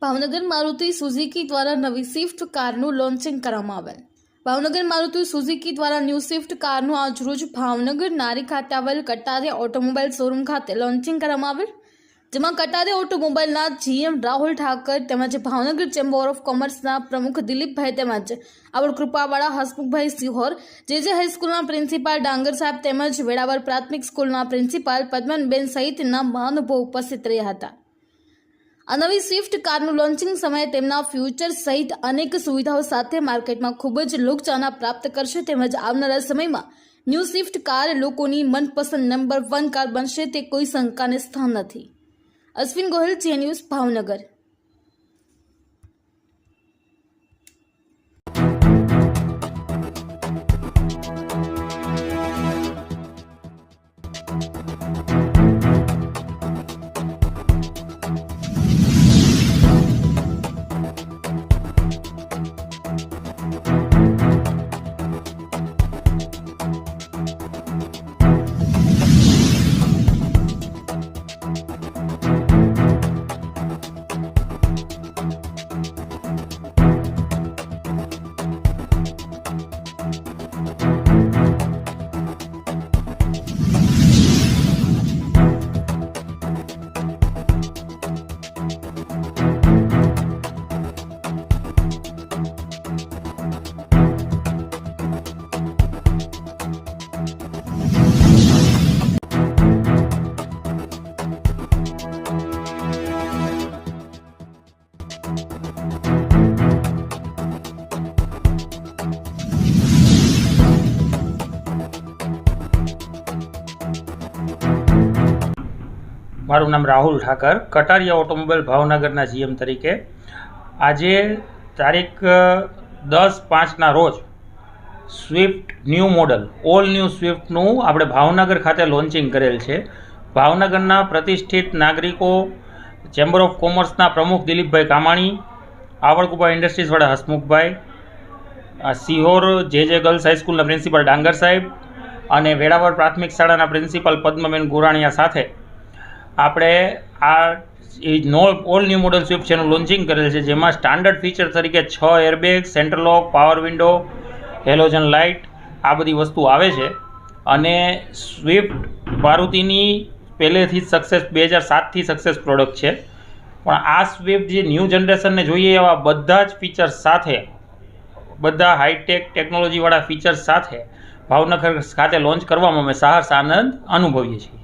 Bhavnagar Maruti Suzuki દ્વારા નવી Swift કારનું launching કરવામાં આવેલ। ભાવનગર મારુતિ સુઝુકી દ્વારા ન્યૂ સ્વિફ્ટ કારનું આજરોજ ભાવનગર નારી ખાતે આવેલ કટારિયા ઓટોમોબાઈલ શોરૂમ ખાતે લોન્ચિંગ કરવામાં આવેલ, જેમાં કટારિયા ઓટોમોબાઈલના GM રાહુલ ઠાકર તેમજ ભાવનગર ચેમ્બર ઓફ કોમર્સના પ્રમુખ દિલીપભાઈ તેમજ આવડ કૃપાવાળા હસમુખભાઈ સિહોર, જે હાઈસ્કૂલના પ્રિન્સિપાલ ડાંગર સાહેબ તેમજ વેળાવર પ્રાથમિક સ્કૂલના પ્રિન્સિપાલ પદ્મનબેન સહિતના મહાનુભાવો ઉપસ્થિત રહ્યા હતા। આ નવી સ્વિફ્ટ કારનું લોન્ચિંગ સમયે તેમના ફ્યુચર સહિત અનેક સુવિધાઓ સાથે માર્કેટમાં ખૂબ જ લોકચાહના પ્રાપ્ત કરશે તેમજ આવનારા સમયમાં ન્યૂ સ્વિફ્ટ કાર લોકોની મનપસંદ નંબર 1 કાર બનશે તે કોઈ શંકાને સ્થાન નથી। અશ્વિન ગોહિલ, જે ન્યૂઝ, ભાવનગર। મારું નામ રાહુલ ઠાકર, કટારિયા ઓટોમોબાઈલ ભાવનગરના GM તરીકે આજે તારીખ 10/5ના રોજ Swift new model all new સ્વિફ્ટનું આપણે ભાવનગર ખાતે લોન્ચિંગ કરેલ છે। ભાવનગરના પ્રતિષ્ઠિત નાગરિકો, ચેમ્બર ઓફ કોમર્સના પ્રમુખ દિલીપભાઈ કામાણી, આવડકુપા ઇન્ડસ્ટ્રીઝવાળા હસમુખભાઈ સિહોર, જે ગર્લ્સ હાઈસ્કૂલના પ્રિન્સિપાલ ડાંગર સાહેબ અને વેળાવર પ્રાથમિક શાળાના પ્રિન્સિપાલ પદ્મબેન ગુરાણીયા સાથે આપણે આ ઓલ ન્યૂ મોડલ સ્વિફ્ટ છે એનું લોન્ચિંગ કરેલ છે, જેમાં સ્ટાન્ડર્ડ ફીચર તરીકે 6 એરબેગ, સેન્ટર લોક, પાવર વિન્ડો, હેલોજન લાઇટ આ બધી વસ્તુ આવે છે। અને સ્વિફ્ટ મારુતિની પહેલેથી જ સક્સેસ 2007થી સક્સેસ પ્રોડક્ટ છે, પણ આ સ્વિફ્ટ જે ન્યૂ જનરેશનને જોઈએ એવા બધા જ ફીચર્સ સાથે, બધા હાઈટેક ટેકનોલોજીવાળા ફીચર્સ સાથે ભાવનગર ખાતે લોન્ચ કરવામાં અમે સાહસ આનંદ અનુભવીએ છીએ।